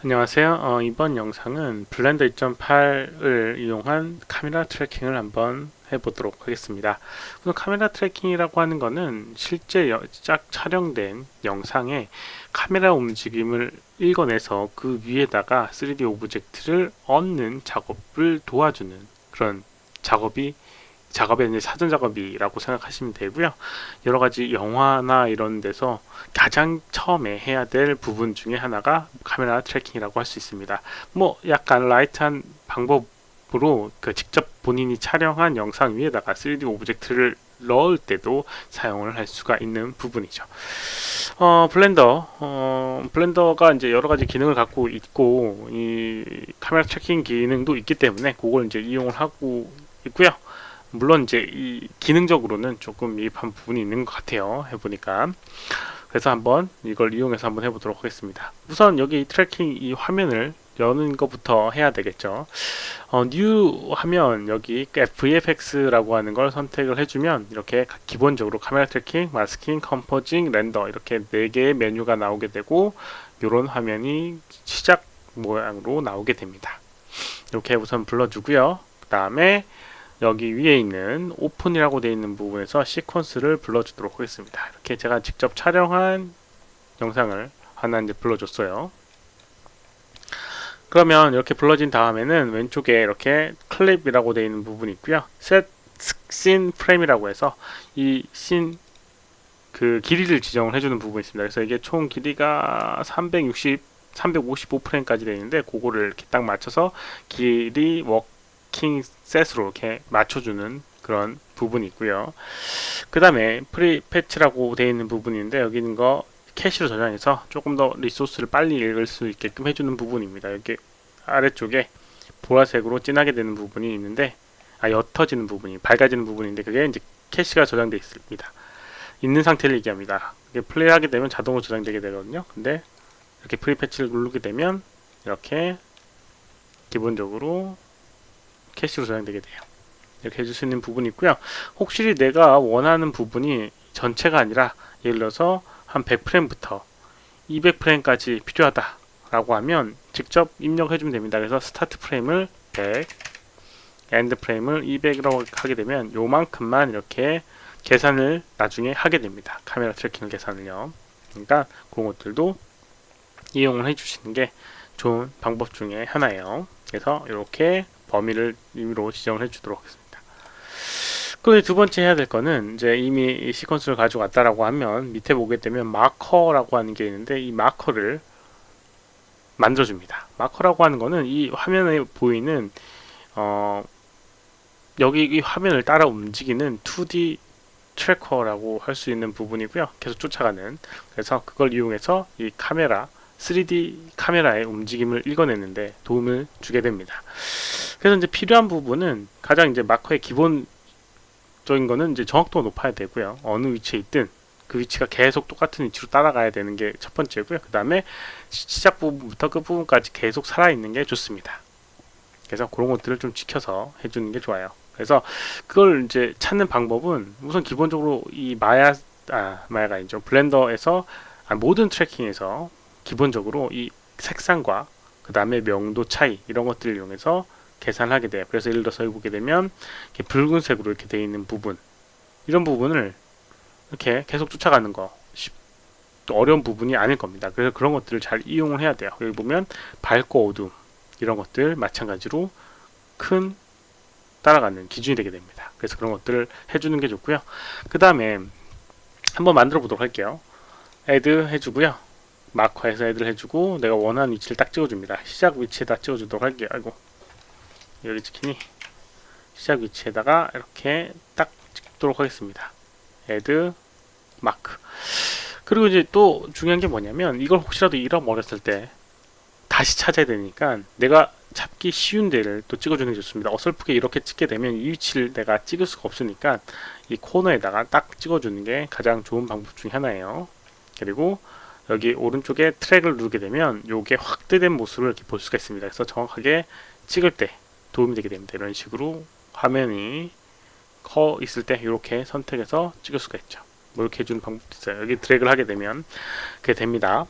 안녕하세요. 이번 영상은 블렌더 2.8을 이용한 카메라 트래킹을 한번 해보도록 하겠습니다. 우선 카메라 트래킹이라고 하는 거는 실제 짝 촬영된 영상에 카메라 움직임을 읽어내서 그 위에다가 3D 오브젝트를 얹는 작업을 도와주는 그런 작업의 이제 사전 작업이라고 생각하시면 되고요. 여러 가지 영화나 이런 데서 가장 처음에 해야 될 부분 중에 하나가 카메라 트래킹이라고 할 수 있습니다. 뭐 약간 라이트한 방법으로 그 직접 본인이 촬영한 영상 위에다가 3D 오브젝트를 넣을 때도 사용을 할 수가 있는 부분이죠. 블렌더가 이제 여러 가지 기능을 갖고 있고 이 카메라 트래킹 기능도 있기 때문에 그걸 이제 이용을 하고 있고요. 물론 이제 이 기능적으로는 조금 미흡한 부분이 있는 것 같아요. 해보니까. 그래서 한번 이걸 이용해서 한번 해보도록 하겠습니다. 우선 여기 트래킹 이 화면을 여는 것부터 해야 되겠죠. 뉴 하면 여기 VFX라고 하는 걸 선택을 해주면 이렇게 기본적으로 카메라 트래킹, 마스킹, 컴포징, 렌더 이렇게 4개의 메뉴가 나오게 되고 이런 화면이 시작 모양으로 나오게 됩니다. 이렇게 우선 불러주고요. 그 다음에 여기 위에 있는 오픈이라고 되어 있는 부분에서 시퀀스를 불러주도록 하겠습니다. 이렇게 제가 직접 촬영한 영상을 하나 이제 불러줬어요. 그러면 이렇게 불러진 다음에는 왼쪽에 이렇게 클립이라고 되어 있는 부분이 있고요. set scene frame이라고 해서 이 씬 그 길이를 지정을 해주는 부분이 있습니다. 그래서 이게 총 길이가 355프레임까지 되어 있는데 그거를 이렇게 딱 맞춰서 길이 워킹 셋으로 이렇게 맞춰주는 그런 부분이 있고요. 그 다음에 프리 패치라고 되어 있는 부분인데 여기 있는 거 캐시로 저장해서 조금 더 리소스를 빨리 읽을 수 있게끔 해주는 부분입니다. 이렇게 아래쪽에 보라색으로 진하게 되는 부분이 있는데 옅어지는 부분이 밝아지는 부분인데 그게 이제 캐시가 저장되어 있습니다. 있는 상태를 얘기합니다. 이게 플레이하게 되면 자동으로 저장되게 되거든요. 근데 이렇게 프리 패치를 누르게 되면 이렇게 기본적으로 캐시로 저장되게 돼요. 이렇게 해줄 수 있는 부분이 있고요. 혹시 내가 원하는 부분이 전체가 아니라 예를 들어서 한 100프레임부터 200프레임까지 필요하다 라고 하면 직접 입력해주면 됩니다. 그래서 스타트 프레임을 100, 엔드 프레임을 200이라고 하게 되면 요만큼만 이렇게 계산을 나중에 하게 됩니다. 카메라 트래킹 계산을요. 그러니까 그런 것들도 이용을 해주시는 게 좋은 방법 중에 하나예요. 그래서 이렇게 범위를 임의로 지정을 해주도록 하겠습니다. 그리고 두 번째 해야 될 거는 이제 이미 이 시퀀스를 가져왔다라고 하면 밑에 보게 되면 마커라고 하는 게 있는데 이 마커를 만들어줍니다. 마커라고 하는 거는 이 화면에 보이는 여기 이 화면을 따라 움직이는 2D 트래커라고 할 수 있는 부분이고요. 계속 쫓아가는. 그래서 그걸 이용해서 이 카메라 3D 카메라의 움직임을 읽어내는데 도움을 주게 됩니다. 그래서 이제 필요한 부분은 가장 이제 마커의 기본적인 거는 이제 정확도가 높아야 되고요. 어느 위치에 있든 그 위치가 계속 똑같은 위치로 따라가야 되는 게 첫 번째고요. 그 다음에 시작 부분부터 끝 부분까지 계속 살아있는 게 좋습니다. 그래서 그런 것들을 좀 지켜서 해주는 게 좋아요. 그래서 그걸 이제 찾는 방법은 우선 기본적으로 이 마야가 아니죠. 블렌더에서 모든 트래킹에서 기본적으로 이 색상과 그 다음에 명도 차이 이런 것들을 이용해서 계산을 하게 돼요. 그래서 예를 들어서 보게 되면 이렇게 붉은색으로 이렇게 되어 있는 부분 이런 부분을 이렇게 계속 쫓아가는 거 어려운 부분이 아닐 겁니다. 그래서 그런 것들을 잘 이용을 해야 돼요. 여기 보면 밝고 어두움 이런 것들 마찬가지로 큰 따라가는 기준이 되게 됩니다. 그래서 그런 것들을 해주는 게 좋고요. 그 다음에 한번 만들어 보도록 할게요. 애드 해주고요. 마커에서 애드를 해주고 내가 원하는 위치를 딱 찍어줍니다. 시작 위치에다 찍어주도록 할게요. 아이고 여기 찍히니 시작 위치에다가 이렇게 딱 찍도록 하겠습니다. 애드 마크. 그리고 이제 또 중요한 게 뭐냐면 이걸 혹시라도 잃어버렸을 때 다시 찾아야 되니까 내가 찾기 쉬운 데를 또 찍어주는 게 좋습니다. 어설프게 이렇게 찍게 되면 이 위치를 내가 찍을 수가 없으니까 이 코너에다가 딱 찍어주는 게 가장 좋은 방법 중에 하나예요. 그리고 여기 오른쪽에 트랙을 누르게 되면 이게 확대된 모습을 이렇게 볼 수가 있습니다. 그래서 정확하게 찍을 때 도움이 되게 됩니다. 이런 식으로 화면이 커 있을 때 이렇게 선택해서 찍을 수가 있죠. 뭐 이렇게 해주는 방법도 있어요. 여기 드래그를 하게 되면 그게 됩니다.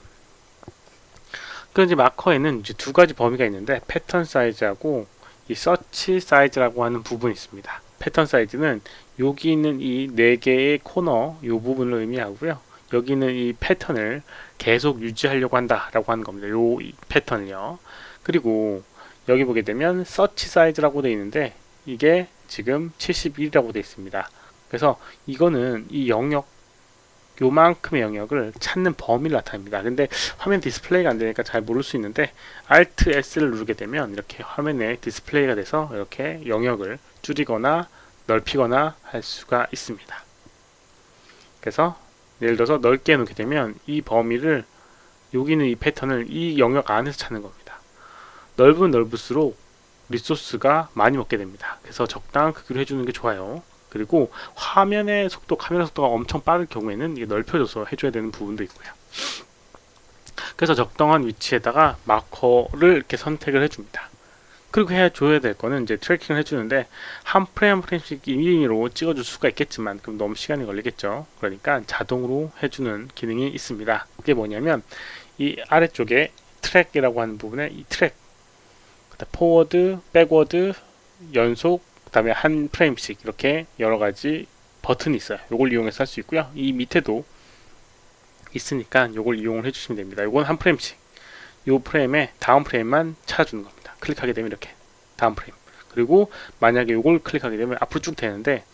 그럼 이제 마커에는 이제 두 가지 범위가 있는데 패턴 사이즈하고 이 서치 사이즈라고 하는 부분이 있습니다. 패턴 사이즈는 여기 있는 이 네 개의 코너 이 부분을 의미하고요. 여기는 이 패턴을 계속 유지하려고 한다라고 하는 겁니다. 요 패턴을요. 그리고 여기 보게 되면 서치 사이즈라고 되어 있는데 이게 지금 71이라고 되어 있습니다. 그래서 이거는 이 영역 요만큼의 영역을 찾는 범위를 나타냅니다. 근데 화면 디스플레이가 안 되니까 잘 모를 수 있는데 Alt S를 누르게 되면 이렇게 화면에 디스플레이가 돼서 이렇게 영역을 줄이거나 넓히거나 할 수가 있습니다. 그래서 예를 들어서 넓게 해놓게 되면 이 범위를 여기는 이 패턴을 이 영역 안에서 찾는 겁니다. 넓으면 넓을수록 리소스가 많이 먹게 됩니다. 그래서 적당한 크기로 해주는 게 좋아요. 그리고 화면의 속도, 카메라 속도가 엄청 빠를 경우에는 이게 넓혀져서 해줘야 되는 부분도 있고요. 그래서 적당한 위치에다가 마커를 이렇게 선택을 해줍니다. 그리고 해줘야 될 거는 이제 트래킹을 해주는데 한 프레임 한 프레임씩 임의로 찍어줄 수가 있겠지만 그럼 너무 시간이 걸리겠죠. 그러니까 자동으로 해주는 기능이 있습니다. 그게 뭐냐면 이 아래쪽에 트랙이라고 하는 부분에 이 트랙, 포워드, 백워드, 연속, 그 다음에 한 프레임씩 이렇게 여러가지 버튼이 있어요. 이걸 이용해서 할 수 있고요. 이 밑에도 있으니까 이걸 이용을 해주시면 됩니다. 이건 한 프레임씩, 이 프레임에 다음 프레임만 찾아주는 겁니다. 클릭하게 되면 이렇게 다음 프레임, 그리고 만약에 이걸 클릭하게 되면 앞으로 쭉 되는데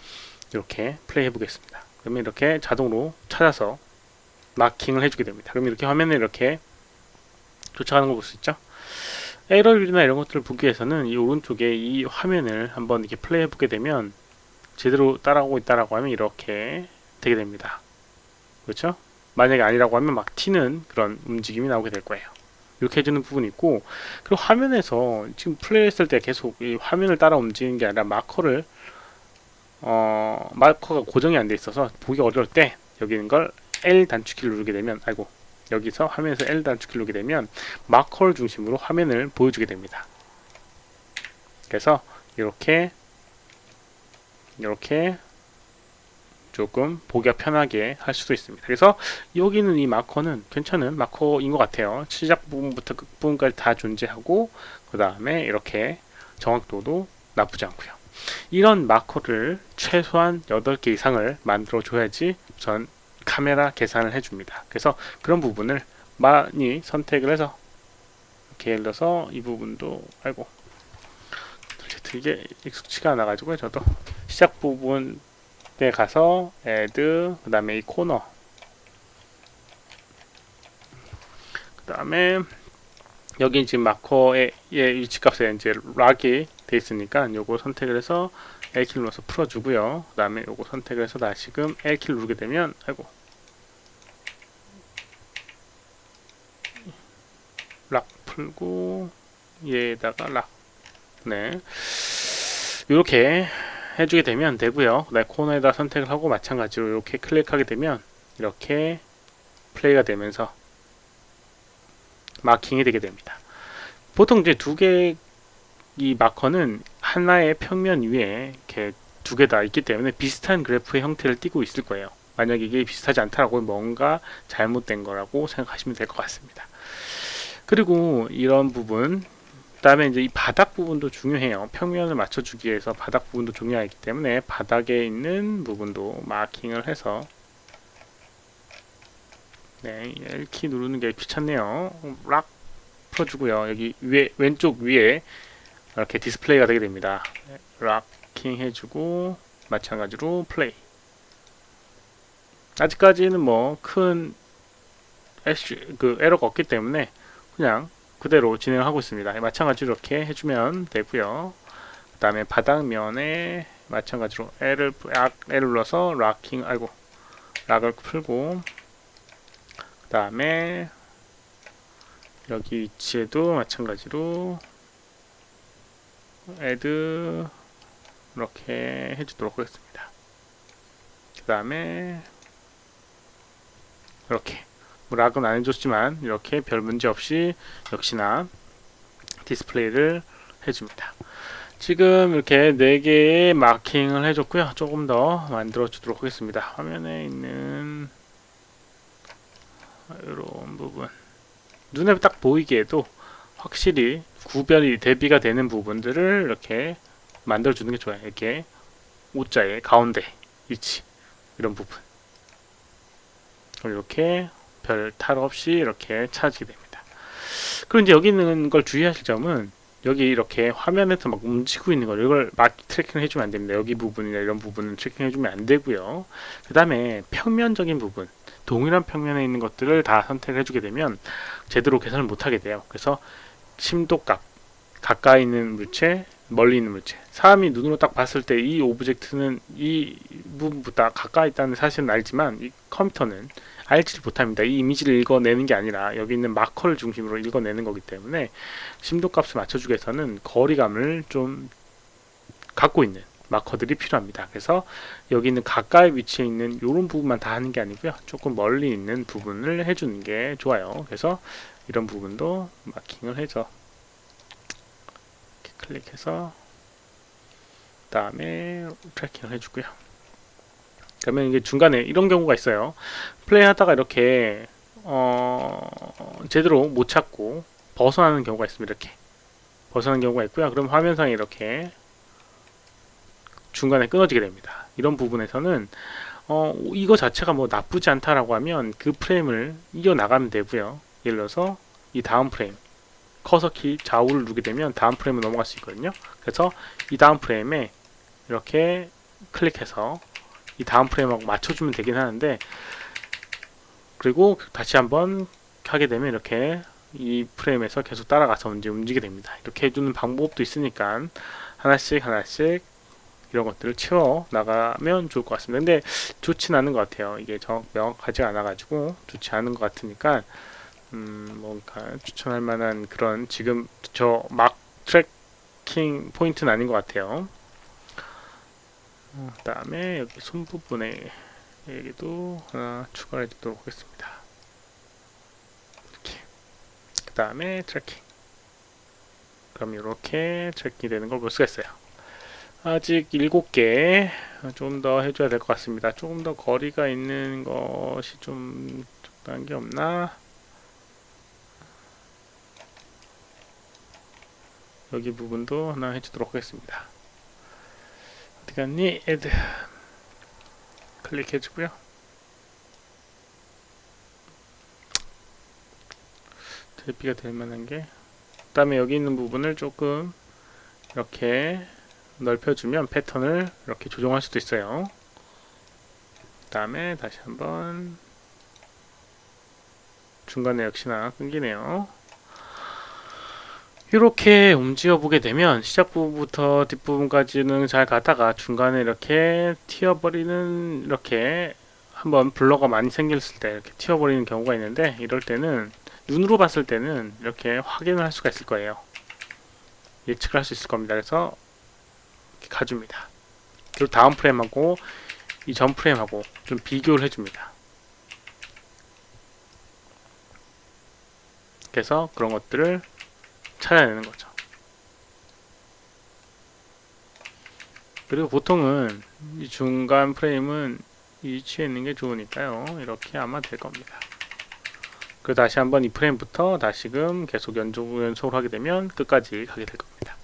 이렇게 플레이 해보겠습니다. 그러면 이렇게 자동으로 찾아서 마킹을 해주게 됩니다. 그러면 이렇게 화면에 이렇게 쫓아가는 걸 볼 수 있죠. 에러율이나 이런 것들을 보기 위해서는 이 오른쪽에 이 화면을 한번 이렇게 플레이 해보게 되면 제대로 따라오고 있다라고 하면 이렇게 되게 됩니다. 그렇죠? 만약에 아니라고 하면 막 튀는 그런 움직임이 나오게 될 거예요. 이렇게 해주는 부분이 있고, 그리고 화면에서 지금 플레이했을 때 계속 이 화면을 따라 움직이는 게 아니라 마커가 고정이 안 돼 있어서 보기 어려울 때 여기 있는 걸 L 단축키를 누르게 되면, 여기서 화면에서 L 단축키를 누르게 되면 마커를 중심으로 화면을 보여주게 됩니다. 그래서 이렇게 조금 보기가 편하게 할 수도 있습니다. 그래서 여기는 이 마커는 괜찮은 마커인 것 같아요. 시작 부분부터 끝 부분까지 다 존재하고 그 다음에 이렇게 정확도도 나쁘지 않고요. 이런 마커를 최소한 8개 이상을 만들어 줘야지 우선 카메라 계산을 해줍니다. 그래서 그런 부분을 많이 선택을 해서 이렇게 예를 들어서 이 부분도 되게 익숙치가 않아 가지고 저도 시작 부분에 가서 add, 그 다음에 이 코너, 그 다음에 여기 지금 마커의 위치값에 이제 락이 돼 있으니까 요거 선택을 해서 L키를 눌러서 풀어주고요. 그 다음에 요거 선택을 해서 다시금 L키를 누르게 되면 락 풀고 얘에다가 락, 네, 이렇게 해주게 되면 되고요. 그 다음에 코너에다 선택을 하고 마찬가지로 이렇게 클릭하게 되면 이렇게 플레이가 되면서 마킹이 되게 됩니다. 보통 이제 두 개 이 마커는 하나의 평면 위에 이렇게 두 개 다 있기 때문에 비슷한 그래프의 형태를 띠고 있을 거예요. 만약에 이게 비슷하지 않다라고 뭔가 잘못된 거라고 생각하시면 될 것 같습니다. 그리고 이런 부분, 그 다음에 이제 이 바닥 부분도 중요해요. 평면을 맞춰주기 위해서 바닥 부분도 중요하기 때문에 바닥에 있는 부분도 마킹을 해서, 네, L키 누르는 게 귀찮네요. 락 풀어주고요. 여기 위에, 왼쪽 위에 이렇게 디스플레이가 되게 됩니다. 락킹 해주고 마찬가지로 플레이. 아직까지는 뭐 큰 에러가 없기 때문에 그냥 그대로 진행하고 있습니다. 마찬가지로 이렇게 해주면 되고요. 그 다음에 바닥면에 마찬가지로 L을 눌러서 락을 풀고, 그 다음에 여기 위치에도 마찬가지로 add 이렇게 해주도록 하겠습니다. 그 다음에 이렇게 락은 안 해줬지만 이렇게 별 문제 없이 역시나 디스플레이를 해줍니다. 지금 이렇게 4개의 마킹을 해줬고요. 조금 더 만들어 주도록 하겠습니다. 화면에 있는 이런 부분, 눈에 딱 보이기에도 확실히 구별이 대비가 되는 부분들을 이렇게 만들어주는 게 좋아요. 이렇게 O자의 가운데 위치 이런 부분 이렇게 별 탈 없이 이렇게 찾게 됩니다. 그리고 이제 여기 있는 걸 주의하실 점은 여기 이렇게 화면에서 막 움직이고 있는 걸 이걸 막 트래킹을 해주면 안 됩니다. 여기 부분이나 이런 부분은 트래킹 해주면 안 되고요. 그 다음에 평면적인 부분 동일한 평면에 있는 것들을 다 선택을 해주게 되면 제대로 계산을 못하게 돼요. 그래서 심도값 가까이 있는 물체 멀리 있는 물체 사람이 눈으로 딱 봤을 때 이 오브젝트는 이 부분보다 가까이 있다는 사실은 알지만 이 컴퓨터는 알지를 못합니다. 이 이미지를 읽어내는 게 아니라 여기 있는 마커를 중심으로 읽어내는 거기 때문에 심도값을 맞춰주기 위해서는 거리감을 좀 갖고 있는 마커들이 필요합니다. 그래서 여기 있는 가까이 위치에 있는 이런 부분만 다 하는 게 아니고요. 조금 멀리 있는 부분을 해주는 게 좋아요. 그래서 이런 부분도 마킹을 해서 클릭해서 그 다음에 트래킹을 해주고요. 그러면 이게 중간에 이런 경우가 있어요. 플레이 하다가 이렇게 제대로 못 찾고 벗어나는 경우가 있습니다. 이렇게 벗어나는 경우가 있고요. 그럼 화면상에 이렇게 중간에 끊어지게 됩니다. 이런 부분에서는 이거 자체가 뭐 나쁘지 않다라고 하면 그 프레임을 이어나가면 되고요. 예를 들어서 이 다음 프레임 커서키 좌우를 누르게 되면 다음 프레임으로 넘어갈 수 있거든요. 그래서 이 다음 프레임에 이렇게 클릭해서 이 다음 프레임하고 맞춰주면 되긴 하는데 그리고 다시 한번 하게 되면 이렇게 이 프레임에서 계속 따라가서 이제 움직이게 됩니다. 이렇게 해주는 방법도 있으니까 하나씩 이런 것들을 채워 나가면 좋을 것 같습니다. 근데 좋진 않은 것 같아요. 이게 명확하지 않아 가지고 좋지 않은 것 같으니까 뭔가 추천할 만한 그런 지금 저 막 트래킹 포인트는 아닌 것 같아요. 그 다음에 여기 손 부분에 여기도 하나 추가해 두도록 하겠습니다. 이렇게 그 다음에 트래킹 그럼 이렇게 트래킹이 되는 걸 볼 수가 있어요. 아직 7개 좀 더 해줘야 될 것 같습니다. 조금 더 거리가 있는 것이 좀 적당한 게 없나? 여기 부분도 하나 해주도록 하겠습니다. 어디 갔니? 애드 클릭해주고요. 대비가 될 만한 게, 그 다음에 여기 있는 부분을 조금 이렇게 넓혀주면 패턴을 이렇게 조정할 수도 있어요. 그 다음에 다시 한번 중간에 역시나 끊기네요. 이렇게 움직여 보게 되면 시작 부분부터 뒷부분까지는 잘 가다가 중간에 이렇게 튀어버리는 이렇게 한번 블러가 많이 생겼을 때 이렇게 튀어버리는 경우가 있는데 이럴 때는 눈으로 봤을 때는 이렇게 확인을 할 수가 있을 거예요. 예측을 할 수 있을 겁니다. 그래서 이렇게 가줍니다. 그리고 다음 프레임하고 이 전 프레임하고 좀 비교를 해줍니다. 그래서 그런 것들을 찾아내는 거죠. 그리고 보통은 이 중간 프레임은 이 위치에 있는 게 좋으니까요. 이렇게 아마 될 겁니다. 그리고 다시 한번 이 프레임부터 다시금 계속 연속으로 하게 되면 끝까지 가게 될 겁니다.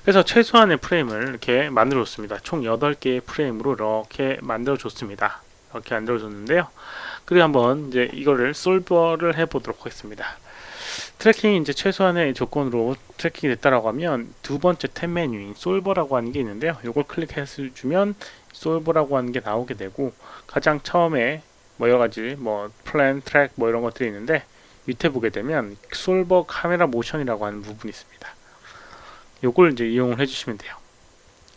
그래서 최소한의 프레임을 이렇게 만들어 줬습니다. 총 8개의 프레임으로 이렇게 만들어 줬습니다. 이렇게 만들어 줬는데요. 그리고 한번 이제 이거를 솔버를 해 보도록 하겠습니다. 트래킹이 이제 최소한의 조건으로 트래킹이 됐다라고 하면 두 번째 탭 메뉴인 솔버라고 하는 게 있는데요. 이걸 클릭해서 주면 솔버라고 하는 게 나오게 되고 가장 처음에 뭐 여러 가지 뭐 플랜, 트랙 뭐 이런 것들이 있는데 밑에 보게 되면 솔버 카메라 모션이라고 하는 부분이 있습니다. 요걸 이제 이용을 해주시면 돼요.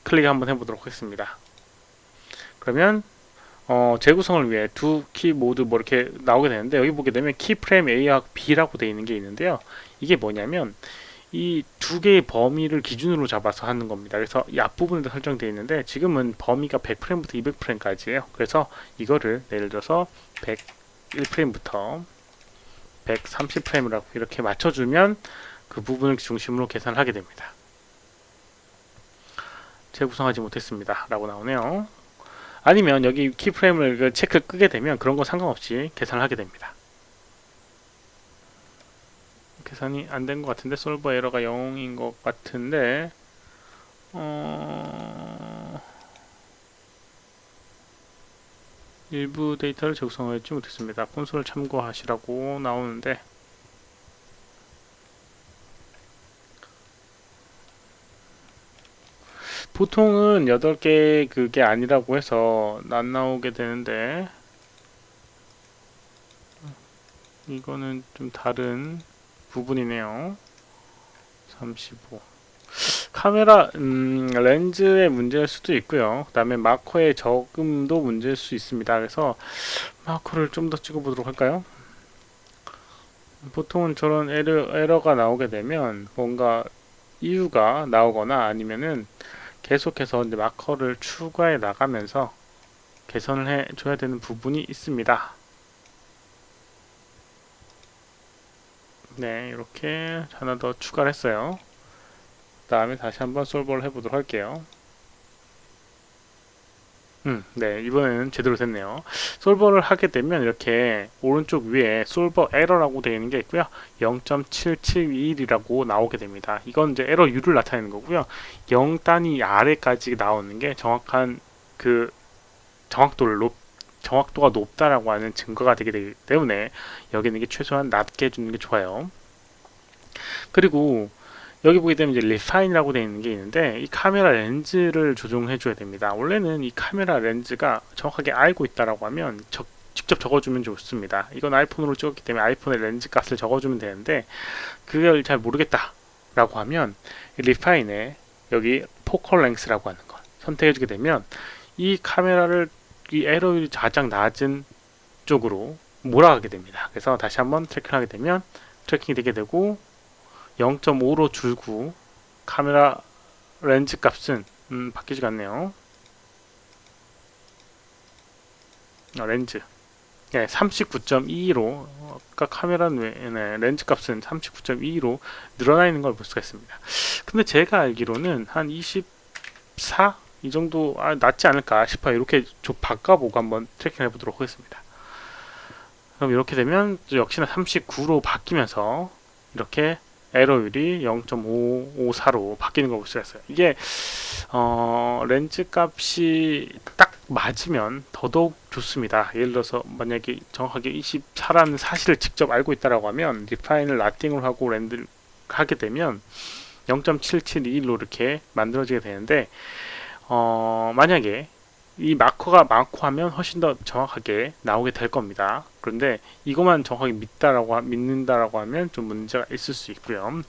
클릭 한번 해보도록 하겠습니다. 그러면 재구성을 위해 두 키 모두 뭐 이렇게 나오게 되는데 여기 보게 되면 키 프레임 A와 B라고 되어 있는 게 있는데요. 이게 뭐냐면 이 두 개의 범위를 기준으로 잡아서 하는 겁니다. 그래서 이 앞부분에도 설정되어 있는데 지금은 범위가 100프레임부터 200프레임까지예요. 그래서 이거를 예를 들어서 101프레임부터 130프레임이라고 이렇게 맞춰주면 그 부분을 중심으로 계산을 하게 됩니다. 재구성하지 못했습니다. 라고 나오네요. 아니면 여기 키프레임을 체크를 끄게 되면 그런 거 상관없이 계산을 하게 됩니다. 계산이 안 된 것 같은데, 솔버 에러가 0인 것 같은데, 일부 데이터를 작성하지 못했습니다. 콘솔을 참고하시라고 나오는데, 보통은 8개 그게 아니라고 해서 안 나오게 되는데, 이거는 좀 다른 부분이네요. 35. 카메라 렌즈의 문제일 수도 있고요. 그 다음에 마커의 적음도 문제일 수 있습니다. 그래서 마커를 좀 더 찍어보도록 할까요? 보통은 저런 에러가 나오게 되면 뭔가 이유가 나오거나 아니면은 계속해서 이제 마커를 추가해 나가면서 개선을 해 줘야 되는 부분이 있습니다. 네, 이렇게 하나 더 추가를 했어요. 그 다음에 다시 한번 솔버를 해보도록 할게요. 네, 이번에는 제대로 됐네요. 솔버를 하게 되면 이렇게 오른쪽 위에 솔버 에러라고 되어 있는 게 있고요. 0.7721이라고 나오게 됩니다. 이건 이제 에러 U를 나타내는 거고요. 0단위 아래까지 나오는 게 정확한 그 정확도가 높다라고 하는 증거가 되기 때문에 여기는 게 최소한 낮게 해주는 게 좋아요. 그리고 여기 보게 되면 이제 리파인이라고 되어 있는 게 있는데 이 카메라 렌즈를 조정해 줘야 됩니다. 원래는 이 카메라 렌즈가 정확하게 알고 있다라고 하면 직접 적어주면 좋습니다. 이건 아이폰으로 찍었기 때문에 아이폰의 렌즈 값을 적어주면 되는데 그걸 잘 모르겠다라고 하면 리파인에 여기 포컬 랭스라고 하는 것 선택해 주게 되면 이 카메라를 이 에러율이 가장 낮은 쪽으로 몰아가게 됩니다. 그래서 다시 한번 트래킹하게 되면 트래킹이 되게 되고 0.5로 줄고 카메라 렌즈 값은 바뀌지 않네요. 렌즈 39.22로 아까 카메라 렌즈 값은 39.22로 늘어나 있는 걸 볼 수가 있습니다. 근데 제가 알기로는 한 24? 이 정도 낫지 않을까 싶어요. 이렇게 좀 바꿔보고 한번 트래킹 해보도록 하겠습니다. 그럼 이렇게 되면 역시나 39로 바뀌면서 이렇게 에러율이 0.554로 바뀌는 걸 볼 수가 있어요. 이게 렌즈 값이 딱 맞으면 더더욱 좋습니다. 예를 들어서 만약에 정확하게 24라는 사실을 직접 알고 있다라고 하면 리파인을 라팅으로 하고 렌즈를 하게 되면 0.7721로 이렇게 만들어지게 되는데 만약에 이 마커가 많고 하면 훨씬 더 정확하게 나오게 될 겁니다. 그런데 이것만 정확하게 믿는다라고 하면 좀 문제가 있을 수 있고요.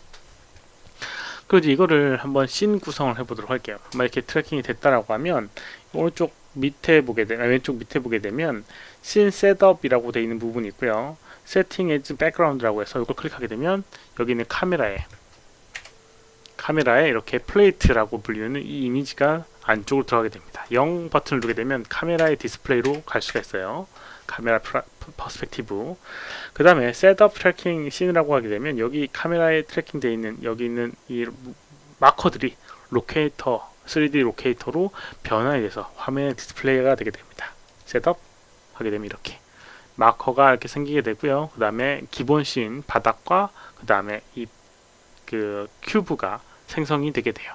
그래서 이거를 한번 씬 구성을 해보도록 할게요. 이렇게 트래킹이 됐다라고 하면 오른쪽 밑에 보게 되면 왼쪽 밑에 보게 되면 씬 셋업이라고 되어 있는 부분이 있고요. 세팅 에즈 백그라운드라고 해서 이걸 클릭하게 되면 여기 있는 카메라에 이렇게 플레이트라고 불리는 이 이미지가 안쪽으로 들어가게 됩니다. 0 버튼을 누르게 되면 카메라의 디스플레이로 갈 수가 있어요. 카메라 퍼스펙티브. 그 다음에 셋업 트래킹 씬이라고 하게 되면 여기 카메라에 트래킹 되어 있는 여기 있는 이 마커들이 로케이터 3D 로케이터로 변환이 돼서 화면에 디스플레이가 되게 됩니다. 셋업 하게 되면 이렇게 마커가 이렇게 생기게 되고요. 그 다음에 기본 씬 바닥과 그 다음에 이 큐브가 생성이 되게 돼요.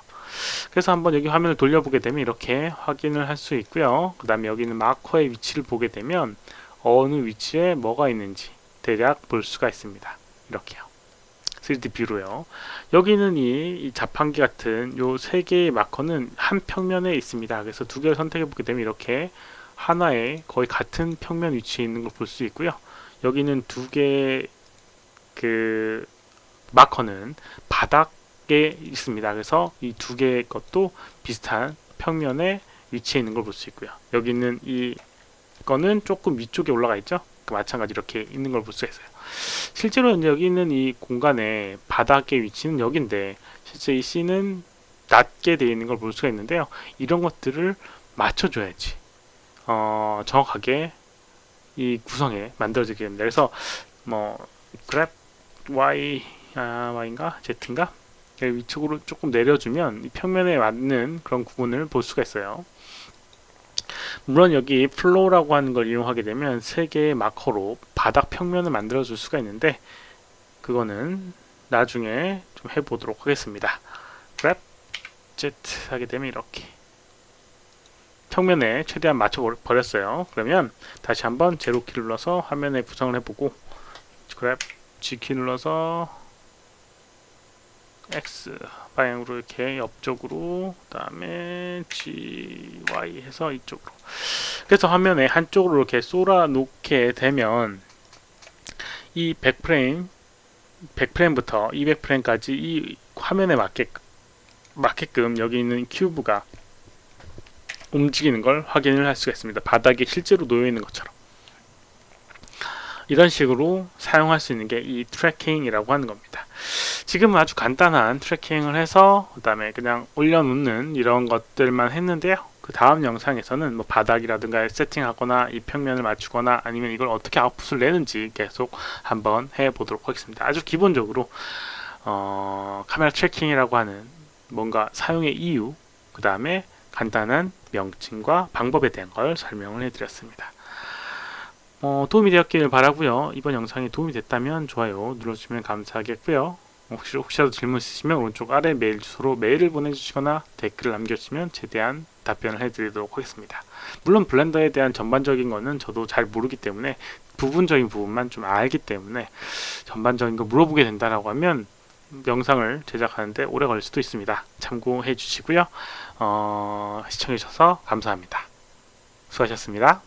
그래서 한번 여기 화면을 돌려보게 되면 이렇게 확인을 할 수 있고요. 그 다음에 여기 있는 마커의 위치를 보게 되면 어느 위치에 뭐가 있는지 대략 볼 수가 있습니다. 이렇게요. 3D 뷰로요. 여기는 이 자판기 같은 요 세 개의 마커는 한 평면에 있습니다. 그래서 두 개를 선택해 보게 되면 이렇게 하나의 거의 같은 평면 위치에 있는 걸 볼 수 있고요. 여기는 두 개의 마커는 바닥에 있습니다. 그래서 이 두 개의 것도 비슷한 평면에 위치해 있는 걸 볼 수 있고요. 여기 있는 이 거는 조금 위쪽에 올라가 있죠. 마찬가지 이렇게 있는 걸 볼 수가 있어요. 실제로 여기 있는 이 공간의 바닥의 위치는 여기인데 실제 이 C는 낮게 되어 있는 걸 볼 수가 있는데요. 이런 것들을 맞춰줘야지 정확하게 이 구성에 만들어지게 됩니다. 그래서 그래프 Y인가 Z인가 위쪽으로 조금 내려주면 이 평면에 맞는 그런 구분을 볼 수가 있어요. 물론 여기 플로우라고 하는 걸 이용하게 되면 세 개의 마커로 바닥 평면을 만들어 줄 수가 있는데 그거는 나중에 좀 해보도록 하겠습니다. 그랩 Z 하게 되면 이렇게 평면에 최대한 맞춰 버렸어요. 그러면 다시 한번 제로키 눌러서 화면에 구성을 해보고 그랩 G키 눌러서 X 방향으로 이렇게 옆쪽으로, 그 다음에 G, Y 해서 이쪽으로. 그래서 화면에 한쪽으로 이렇게 쏠아 놓게 되면 이 100프레임부터 200프레임까지 이 화면에 맞게끔 여기 있는 큐브가 움직이는 걸 확인을 할 수가 있습니다. 바닥에 실제로 놓여 있는 것처럼. 이런 식으로 사용할 수 있는 게 이 트래킹이라고 하는 겁니다. 지금은 아주 간단한 트래킹을 해서 그 다음에 그냥 올려놓는 이런 것들만 했는데요. 그 다음 영상에서는 뭐 바닥이라든가 세팅하거나 이 평면을 맞추거나 아니면 이걸 어떻게 아웃풋을 내는지 계속 한번 해보도록 하겠습니다. 아주 기본적으로 카메라 트래킹이라고 하는 뭔가 사용의 이유, 그 다음에 간단한 명칭과 방법에 대한 걸 설명을 해드렸습니다. 도움이 되었길 바라고요. 이번 영상이 도움이 됐다면 좋아요 눌러주시면 감사하겠고요. 혹시라도 질문 있으시면 오른쪽 아래 메일 주소로 메일을 보내주시거나 댓글을 남겨주시면 최대한 답변을 해드리도록 하겠습니다. 물론 블렌더에 대한 전반적인 거는 저도 잘 모르기 때문에 부분적인 부분만 좀 알기 때문에 전반적인 거 물어보게 된다라고 하면 영상을 제작하는데 오래 걸릴 수도 있습니다. 참고해 주시고요. 시청해 주셔서 감사합니다. 수고하셨습니다.